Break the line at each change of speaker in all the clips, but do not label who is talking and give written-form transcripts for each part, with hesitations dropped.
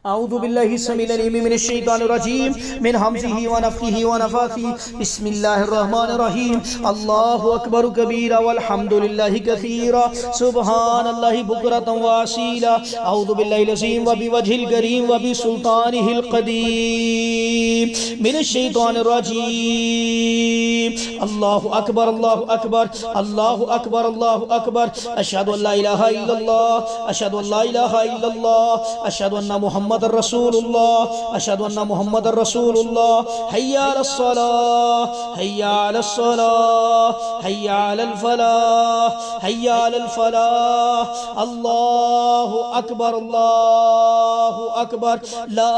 أعوذ بالله السميع العليم من الشيطان الرجيم من همزه ونفخه ونفاثه بسم الله الرحمن الرحيم الله أكبر كبيرا والحمد لله كثيرا سبحان الله بكرة وأصيلا أعوذ بالله العظيم وبوجهه الكريم وبسلطانه القديم من الشيطان الرجيم الله أكبر الله أكبر الله أكبر الله أكبر أشهد أن لا إله إلا الله أشهد أن لا إله إلا الله أشهد أن محمد رسول الله أشهد أن محمد رسول الله حي على الصلاة حي على الصلاة حي على الفلاح حي على الفلاح الله أكبر الله أكبر لا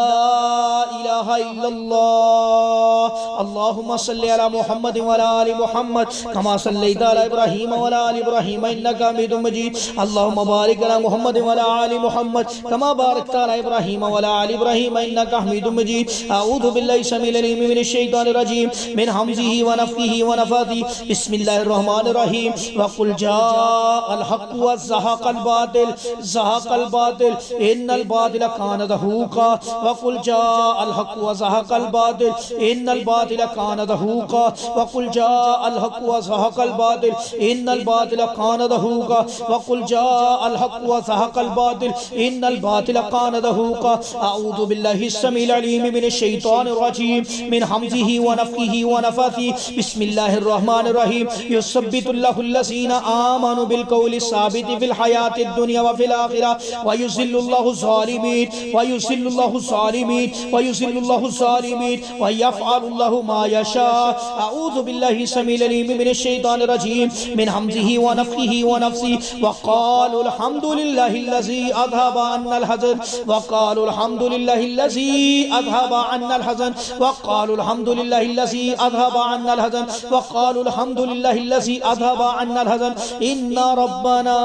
إله إلا الله اللهم صل على محمد وعلى آل محمد كما صليت على إبراهيم وعلى آل إبراهيم إنك حميد مجيد اللهم بارك على محمد وعلى آل محمد كما باركت على إبراهيم وعلى آل إبراهيم إنك حميد مجيد أعوذ بالله السميع العليم من الشيطان الرجيم من همزه ونفخه ونفاثه بسم الله الرحمن الرحيم وقل جاء الحق وزهق الباطل زهق الباطل إن الباطل كان زهوقا وقل جاء الحق وزهق الباطل إن الباطل كان زهوقا وقل جاء الحق وزهق الباطل إن الباطل كان زهوقا وقل جاء الحق وزهق الباطل إن الباطل كان زهوقا أعوذ بالله السميع العليم من الشيطان الرجيم من همزه ونفخه ونفاثه بسم الله الرحمن الرحيم يثبت الله الذين آمنوا بالقول الثابت في الحياة الدنيا وفي الآخرة ويذل الله الظالمين ويذل الله الظالمين ويذل الله الظالمين ويفعل الله ما يشاء أعوذ بالله السميع العليم من الشيطان الرجيم من همزه ونفخه ونفثه وقالوا الحمد لله الذي أذهب عنا الحزن وقالوا الحمد لله الذي أذهب عنا الحزن وقالوا الحمد لله الذي أذهب عنا الحزن وقالوا الحمد لله الذي أذهب عنا الحزن إن ربنا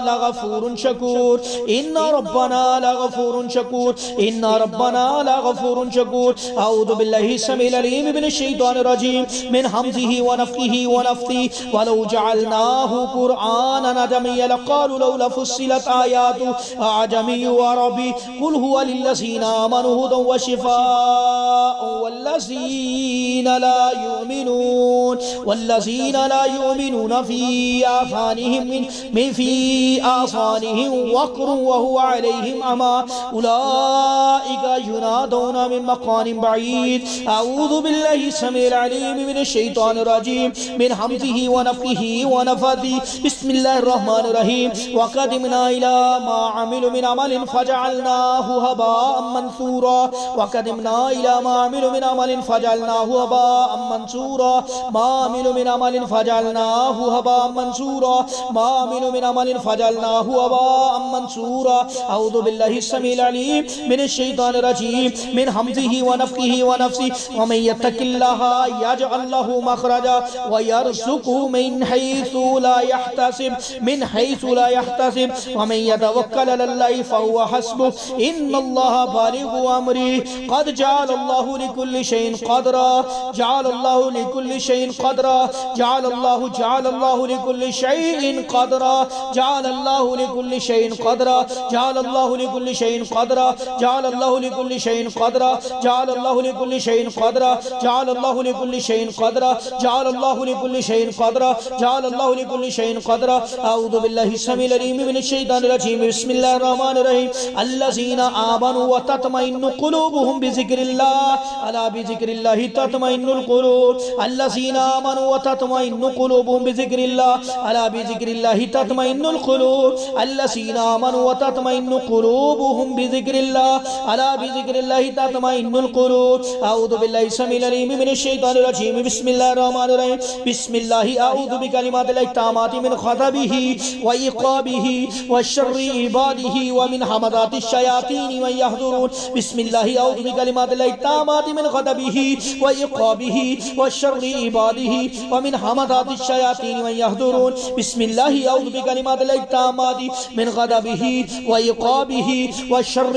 لغفور شكور إن ربنا لغفور شكور إن ربنا لغفور شكور أعوذ بالله السميع العليم من الشيطان الرجيم من همزه ونفخه ونفثه ولو جعلناه قرآنا عجميا لقالوا لولا فصلت آياته أعجمي وعربي قل هو للذين آمنوا هدى وشفاء والذين لا يؤمنون في آذانهم وقر وهو عليهم أعمى أولئك ينادون من مكان بعيد أعوذ بالله السميع العليم من الشيطان الرجيم من همزه ونفخه ونفثه بسم الله الرحمن الرحيم وقدمنا إلى ما عملوا من عمل فجعلناه هباء منثورا وقدمنا إلى ما عملوا من عمل فجعلناه هباء منثورا ما عملوا من عمل فجعلناه هباء منثورا ما عملوا من عمل فجعلناه هباء منثورا أعوذ بالله السميع العليم من الشيطان الرجيم من همزه ونفخه ونفثه ومن يتق الله يجعل له مخرجا ويرزقه من حيث لا يحتسب ومن يتوكل على الله فهو حسبه إن الله بالغ أمره قد جعل الله لكل شيء قدرا جعل الله لكل شيء قدرا جعل الله لكل شيء قدرا جعل الله لكل شيء قدرا جعل الله لكل شيء قدرا جعل الله لكل شيء قدرا جعل الله لكل شيء قدرا جعل الله لكل شيء قدرا جعل الله لكل شيء قدرا جعل الله لكل شيء قدرا أعوذ بالله السميع العليم من الشيطان الرجيم بسم الله الرحمن الرحيم الذين آمنوا وتطمئن قلوبهم بذكر الله ألا بذكر الله تطمئن القلوب الذين آمنوا وتطمئن قلوبهم بذكر الله ألا بذكر الله تطمئن القلوب الذين آمنوا وتطمئن قلوبهم بذكر الله ألا بذكر الله تطمئن القلوب أعوذ بالله السميع العليم من الشيطان الرجيم بسم الله الرحمن الرحيم بسم الله أعوذ بكلمات الله التامات من غضبه وعقابه وشر عباده ومن همزات الشياطين من يحضرون بسم الله أعوذ بكلمات الله التامات من غضبه وعقابه وشر عباده ومن همزات الشياطين من يحضرون بسم الله أعوذ بكلمات الله التامات من غضبه وعقابه وشر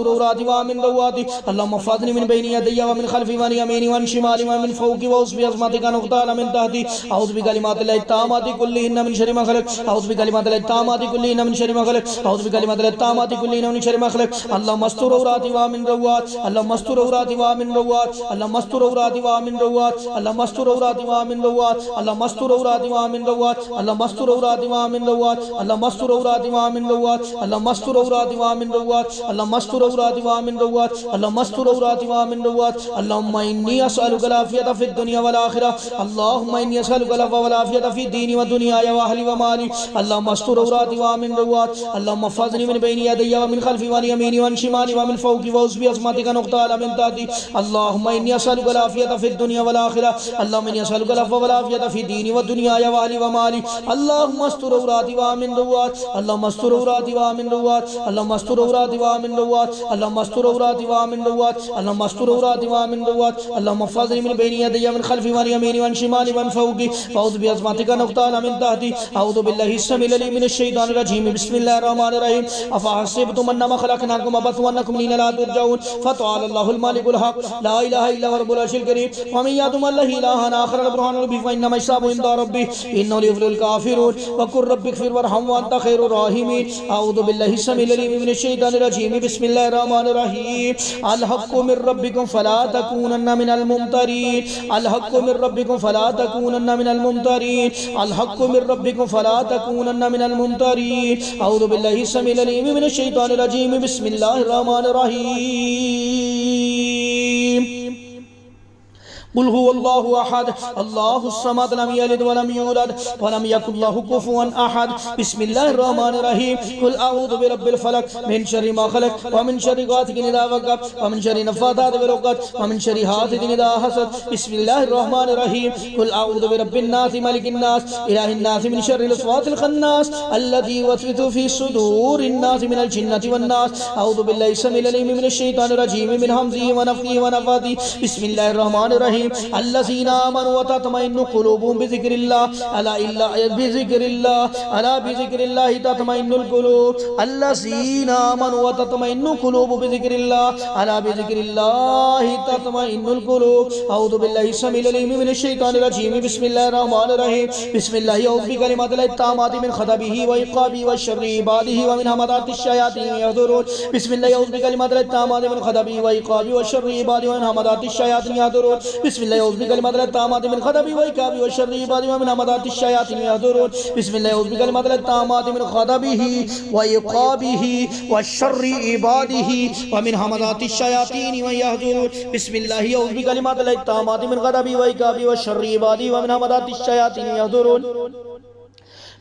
استر عوراتي وآمن رواتي اللهم احفظني من بين يدي ومن خلفي وعن يميني وعن شمالي ومن فوقي وأصبح عظمتك نقطان من تحتي أعوذ بكلمات الله التامات كلهن من شر ما خلق أعوذ بكلمات الله التامات كلهن من شر ما خلق أعوذ بكلمات الله التامات كلهن من شر ما خلق اللهم استر عوراتي وآمن روات اللهم استر عوراتي وآمن روات اللهم استر عوراتي وآمن روات اللهم استر عوراتي وآمن روات اللهم استر عوراتي وآمن روات اللهم استر عوراتي وآمن روات اللهم استر عوراتي وآمن روات اللهم استر عوراتي وآمن روات اللهم استر عوراتي وآمن روات اللهم استر عوراتي وآمن روات اللهم إني أسألك العافية في الدنيا والآخرة اللهم إني أسألك العفو والعافية في ديني ودنياي وأهلي ومالي اللهم استر عوراتي وآمن روات اللهم احفظني من بين يدي ومن خلفي وعن يميني وعن شمالي ومن فوقي وأصبح عظمتك نقطان من تحتي اللهم إني أسألك العافية في الدنيا والآخرة اللهم إني أسألك العفو والعافية في ديني ودنياي وأهلي ومالي اللهم استر عوراتي وآمن روات اللهم استر عوراتي وآمن روات اللهم استر عوراتي وآمن روات اللهم استر عوراتي وآمن روات اللهم استر عوراتي وآمن روات اللهم احفظني من بين يدي ومن خلفي وعن يميني وعن شمالي وعن فوقي وأعوذ بعظمتك نقطان من تحتي أعوذ بالله السميع العليم من الشيطان الرجيم بسم الله الرحمن الرحيم أفحسبتم أنما خلقناكم عبثا وأنكم إلينا لا ترجعون فتعالى الله الملك الحق لا إله إلا هو رب العرش الكريم ومن يدعو الله إلها آخر البرهان ربي فإنما حسابه عند ربي إنه ليفلح الكافرون وقل رب اغفر وارحم وأنت خير الراحمين أعوذ بالله السميع العليم من الشيطان الرجيم بسم الله الرحمن الرحيم الحق من ربكم فلا تكونن من الممترين الحق من ربكم فلا تكونن من الممترين الحق من ربكم فلا تكونن من الممترين أعوذ بالله السميع العليم من الشيطان الرجيم بسم الله الرحمن الرحيم قل هو الله أحد الله الصمد لم يلد ولم يولد ولم يكن له كفوا أحد بسم الله الرحمن الرحيم قل أعوذ برب الفلق من شر ما خلق ومن شر غاسق إذا وقب ومن شر النفاثات في العقد ومن شر حاسد إذا حسد بسم الله الرحمن الرحيم قل أعوذ برب الناس ملك الناس إله الناس من شر الوسواس الخناس الذي يوسوس في صدور الناس من الجنة والناس أعوذ بالله السميع العليم من الشيطان الرجيم من همزه ونفخه ونفاثه بسم الله الرحمن الرحيم الذين آمنوا وتطمئن قلوبهم بذكر الله ألا بذكر الله ألا بذكر الله تطمئن القلوب الذين آمنوا وتطمئن قلوب بذكر الله ألا بذكر الله تطمئن القلوب أعوذ بالله السميع العليم من الشيطان الرجيم بسم الله الرحمن الرحيم بسم الله أعوذ بكلمات الله التامات من خطبه وعقابه وشر عباده ومن همزات الشياطين يحضرون بسم الله أعوذ بكلمات الله التامات من خطبه وعقابه وشر عباده ومن همزات الشياطين يحضرون بسم الله أعوذ بكلمات الله التامات من خطبه وعقابه وشر عباده ومن همزات الشياطين يحضرون بسم الله أعوذ بكلمات الله التامات من خطبه وعقابه وشر عباده ومن همزات الشياطين يحضرون بسم الله أعوذ بكلمات الله التامات من خطبه وعقابه وشر عباده ومن همزات الشياطين يحضرون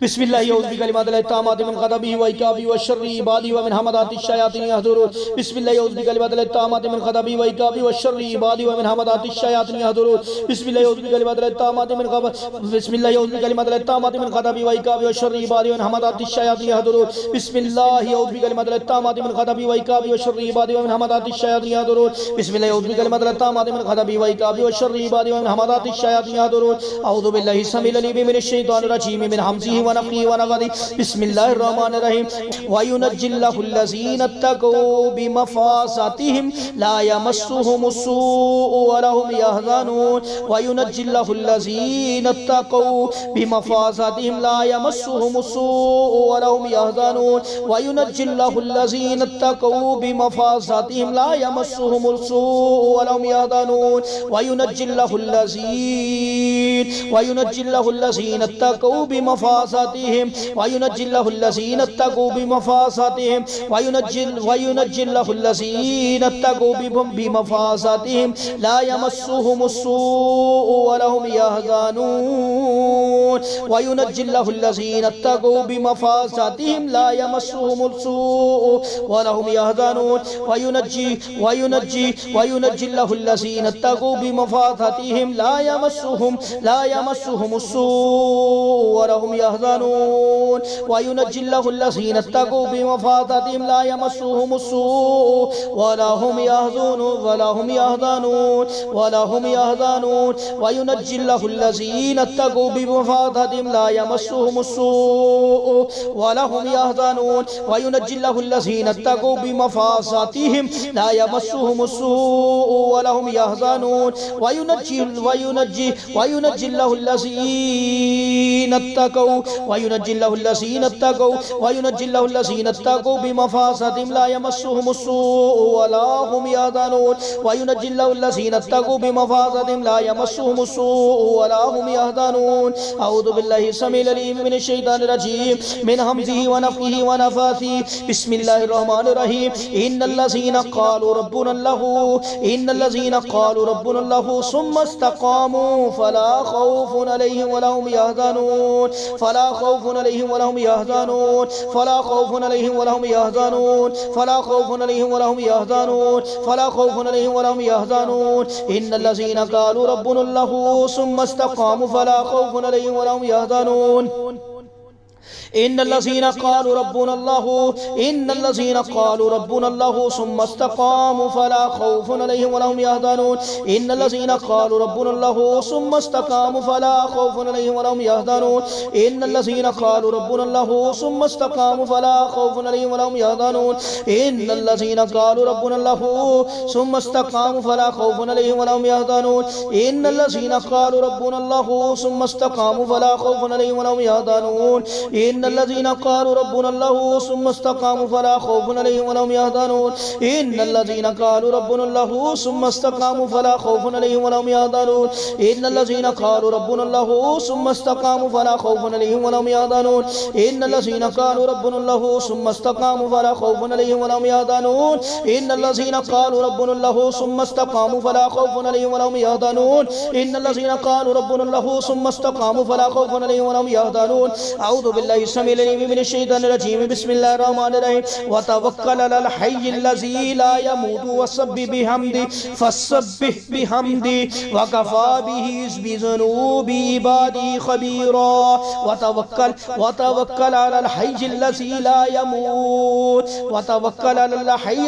بسم الله أعوذ بكلمات الله التامات من غضبه وعقابه وشر عباده ومن همزات الشياطين يحضرون بسم الله أعوذ بكلمات الله التامات من غضبه وعقابه وشر عباده ومن همزات الشياطين يحضرون بسم الله أعوذ بكلمات الله التامات من بسم الله أعوذ بكلمات الله التامات من غضبه وعقابه وشر عباده ومن همزات الشياطين يحضرون بسم الله أعوذ بكلمات الله التامات من غضبه وعقابه وشر عباده ومن همزات الشياطين يحضرون بسم الله أعوذ بكلمات الله التامات من غضبه وعقابه وشر عباده ومن همزات الشياطين يحضرون أعوذ بالله السميع العليم من الشيطان الرجيم من همزه ونفخه ونفثه بسم الله الرحمن الرحيم وينجي الله الذين اتقوا بمفازتهم لا يمسهم السوء ولهم يحزنون وينجي الله الذين اتقوا بمفازتهم لا يمسهم السوء ولهم يحزنون وينجي الله الذين اتقوا بمفازتهم لا يمسهم السوء ولهم يحزنون وينجي الله الذين اتقوا بمفازتهم وينجي الله الذين اتقوا بمفازتهم وينجي الله الذين اتقوا بمفازتهم لا يمسهم السوء ولهم يحزنون وينجي الله الذين اتقوا بمفازتهم لا يمسهم السوء ولهم يحزنون وينجي الله الذين اتقوا بمفازتهم لا يمسهم السوء ولهم يحزنون يحزنون وينجي الله الذين اتقوا بمفازتهم لا يمسهم السوء ولا هم يحزنون وينجي الله الذين اتقوا بمفازتهم لا يمسهم السوء ولا هم يحزنون وينجي الله الذين اتقوا بمفازتهم لا يمسهم السوء ولا هم يحزنون وينجي الله الذين اتقوا بمفازتهم لا يمسهم السوء ولا هم يحزنون وينجي الله الذين اتقوا بمفازتهم لا يمسهم السوء ولا هم يحزنون. أعوذ بالله السميع العليم من الشيطان الرجيم من همزه ونفخه ونفاثه. بسم الله الرحمن الرحيم. إن الذين قالوا ربنا الله ثم استقاموا فلا خوف عليهم ولا هم يحزنون إن الذين قالوا ربنا الله ثم استقاموا فلا خوف عليهم ولا هم يحزنون إن الذين قالوا ربنا الله ثم استقاموا فلا خوف عليهم ولا هم يحزنون إن الذين قالوا ربنا الله ثم استقاموا فلا خوف عليهم ولا هم يحزنون إن الذين قالوا ربنا الله ثم استقاموا فلا خوف عليهم ولا هم يحزنون إن الذين قالوا ربنا الله ثم استقاموا فلا خوف عليهم ولا هم يحزنون إن الذين قالوا ربنا الله ثم استقاموا فلا خوف عليهم ولا هم يحزنون إن الذين قالوا ربنا الله ثم استقاموا فلا خوف عليهم ولا هم يحزنون إن الذين قالوا ربنا الله ثم استقاموا فلا خوف عليهم ولا هم يحزنون إن الذين قالوا ربنا الله ثم استقاموا فلا خوف عليهم ولا هم يحزنون إن الذين قالوا ربنا الله ثم استقاموا فلا خوف عليهم ولا هم يحزنون إن الذين قالوا ربنا الله ثم استقاموا فلا خوف عليهم ولا هم يحزنون إن الذين قالوا ربنا الله ثم استقاموا فلا خوف عليهم ولا هم يحزنون. أعوذ بالله السميع العليم من الشيطان الرجيم. بسم الله الرحمن الرحيم. وتوكل على الحي الذي لا يموت فسبح بحمده وكفى به بذنوب عباده خبيرا. وتوكل على الحي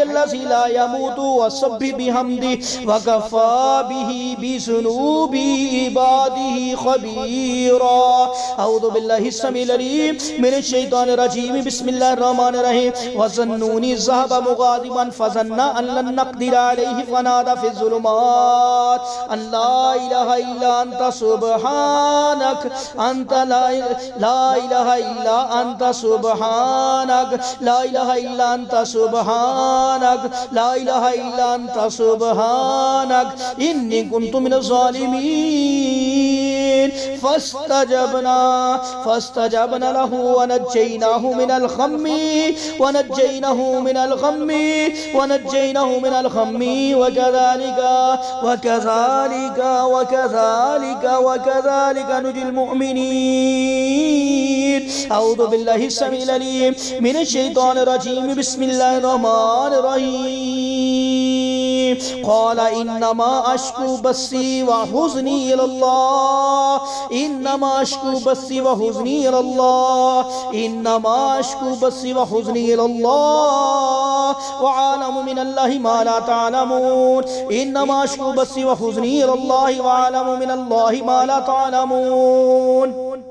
الذي لا يموت وسبح بحمده وكفى به بذنوب عباده خبيرا. أعوذ بالله السميع العليم من الشيطان الرجيم. بسم الله الرحمن الرحيم. وظنوني ذهب مغاضبا فظن أن لن نقدر عليه فنادى في الظلمات أن لا إله إلا أنت سبحانك أنت لا إله إلا أنت سبحانك لا إله إلا أنت سبحانك لا إله إلا أنت سبحانك إني كنت من الظالمين. فاستجبنا له ونجيناه من الغم وكذلك نجي المؤمنين. أعوذ بالله السميع العليم من الشيطان الرجيم. بسم الله الرحمن الرحيم. قال إنما أشكو بثي وحزني إلى الله إنما أشكو بثي وحزني إلى الله وأعلم من الله ما لا تعلمون إنما أشكو بثي وحزني إلى الله وأعلم من الله ما لا تعلمون.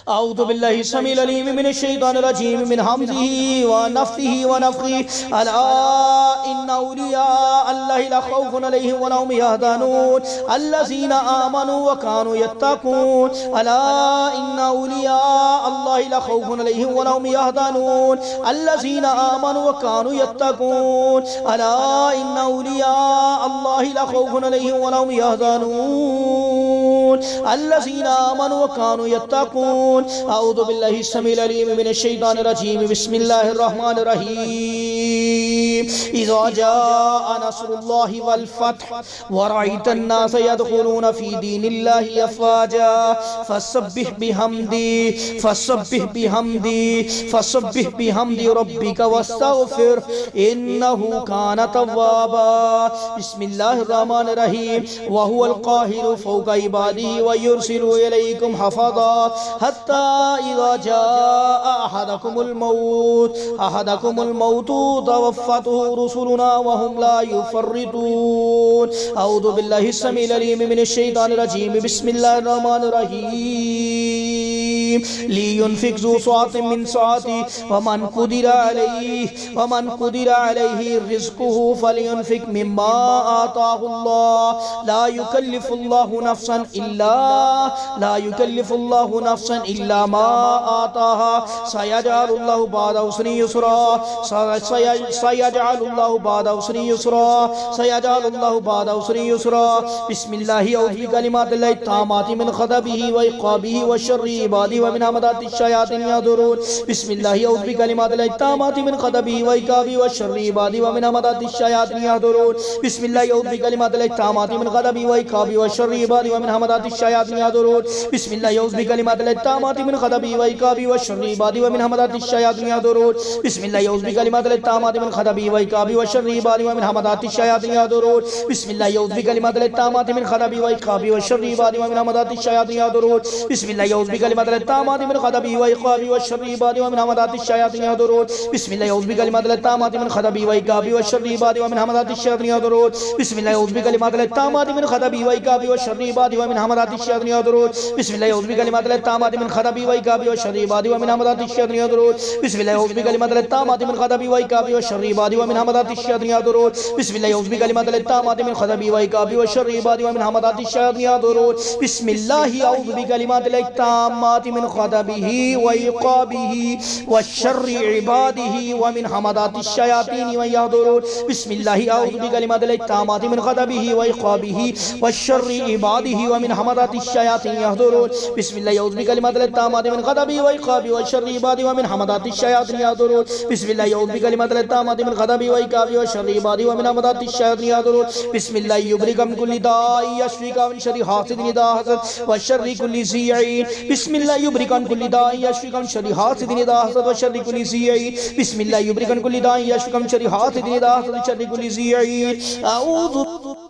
أعوذ بالله السميع العليم من الشيطان الرجيم من همزه ونفثه ونفخه. ألا إن أولياء الله لا خوف عليهم ولا هم يحزنون الذين آمنوا وكانوا يتقون. ألا إن أولياء الله لا خوف عليهم ولا هم يحزنون الذين آمنوا وكانوا يتقون. ألا إن أولياء الله لا خوف عليهم ولا هم يحزنون الذين آمنوا وكانوا يتقون. أعوذ بالله السميع العليم من الشيطان الرجيم. بسم الله الرحمن الرحيم. इज़ा जाअ नस्रुल्लाहि वल फत्ह व रअयतन नास यदखुलून फी दीनिल्लाहि अफ़वाजा फसब्बिह बिहम्दि रब्बिका वस्तगफिर इन्नहु काना तव्वाबा। बिस्मिल्लाहिर रहमानिर रहीम व हुवल काहिरु फौका इबादिही व युरसिलु इलैकुम हफ़ज़ा हत्ता इज़ा जाअ अहदकुमुल मौत तवफ़्फ़तहु रुसुलुना व हुम ला युफ़र्रितून। अऊज़ु बिल्लाहिस समीइल अलीम मिनश शैतानिर रजीम। बिस्मिल्लाहिर रहमानिर रहीम। लियुनफ़िक़ ज़ू सअतिन मिन सअतिही व मन क़ुदिरा अलैहि रिज़्क़ुहु फ़लियुनफ़िक़ मिम्मा आताहुल्लाह ला युकल्लिफ़ुल्लाहु नफ़्सन इल्ला मा आताहा सयजअलुल्लाहु बअदा उसरि युस्रा। बिस्मिल्लाहि औज़ु बिकलिमातिल्लाहि ताम्माति मिन ग़ज़बिही व इक़ाबिही व शर्रि इबादिही व मिन हमादाति शयातीन यहज़ुरून। बिस्मिल्लाहि औज़ु बिकलिमातिल्लाहि ताम्माति मिन ग़ज़बिही व इक़ाबिही व शर्रि इबादिही व मिन हमादाति शयातीन यहज़ुरून। बिस्मिल्लाहि औज़ु बिकलिमातिल्लाहि ताम्माति मिन ग़ज़बिही व इक़ाबिही व शर्रि इबादिही व मिन हमादाति शयातीन यहज़ुरून। बिस्मिल्लाहि औज़ु बिकलिमातिल्लाहि ताम्माति मिन ग़ज़बिही व इक़ाबिही व शर्रि इबादिही व मिन हमादाति शयातीन यहज़ुरून। बिस्मिल्लाहि औज़ु बिकलिमातिल्लाहि ताम्माति मिन ग़ज़बिही व इक़ाबिही व शर्रि इबादिही व मिन हमादाति शयातीन यहज़ुरून। बिस्मिल्लाहि औज़ु बिकलिमातिल्लाहि ताम्माति मिन ग़ज़बिही व इक़ाबिही व शर्रि इबादिही व मिन हमादाति शयातीन यहज़ुरून। बिस्मिल्लाहि औज़ु बिकलिमातिल्लाहि ताम्माति मिन ग़ज़बिही व इक़ाबिही व शर्रि इबादिही व मिन हमादाति शयातीन यहज़ुरून। बिस्मिल्लाहि औज़ु बिकलिमातिल्लाहि ताम्माति मिन ग़ज़बिही व इक़ाबिही व शर्रि इबादिही व मिन हमादाति शयातीन यहज़ुरून। बिस्मिल्लाहि औज़ु बिकलिमातिल्लाहि ताम्माति मिन ग़ज़बिही व इक़ाबिही व शर्रि इबादिही व मिन हमादाति शयातीन यहज़ुरून। बिस्मिल्लाहि औज़ु बिकलिमातिल्लाहि ताम्माति मिन ग़ज़बिही व इक़ाबिही व शर्रि इबादिही व मिन हमादाति शयातीन यहज़ुरून। बिस्मिल्लाहि औज़ु बिकलिमातिल्लाहि ताम्माति मिन ग़ज़बिही व इक़ाबिही व शर्रि इबादिही व मिन हमादाति शयातीन यहज़ुरून। बिस्मिल्लाहि औज़ु बिकलिमातिल्लाहि ताम्माति मिन ग़ज़बिही व इक़ाबिही व शर्रि इबादिही व मिन हमादाति शयातीन यहज़ुरून। बिस्मिल्लाहि औज़ु बिकलिमातिल्लाहि ताम्माति मिन ग़ज़बिही व इक़ाबिही व शर्रि इबादिही व मिन हमादाति शयातीन यहज़ुरून। बिस्मिल्लाहि औज़ु बिकलिमातिल्लाहि ताम्माति मिन ग़ज़बिही व इक़ाबिही व शर्रि इबादिही व मिन हमादाति शयातीन यहज़ुरून। बिस्मिल्लाहि औज़ु बिकलिमातिल्लाहि ताम्माति मिन ग़ज़बिही व इक़ाबिही व शर्रि इबादिही व मिन हमादाति शयातीन यहज़ुरून। बिस्मिल्लाहि औज़ु बिकलिमातिल्लाहि ताम्माति मिन ग़ज़बिही व इक़ाबिही व शर्रि इबादिही व मिन हमादाति शयातीन यहज़ुरून। बिस्मिल्लाहि युब्रिका मिन कुल्लि दाइन यशफीका मिन शर्रि हासिदिन इज़ा हसद व शर्रि कुल्लि ज़ी ऐन। बिस्मिल्लाहि युब्रिका मिन कुल्लि दाइन यशफीका मिन शर्रि हासिदिन इज़ा हसद व शर्रि कुल्लि ज़ी ऐन। बिस्मिल्लाहि युब्रिका मिन कुल्लि दाइन यशफीका मिन शर्रि हासिदिन इज़ा हसद व शर्रि कुल्लि ज़ी ऐन। अऊज़ु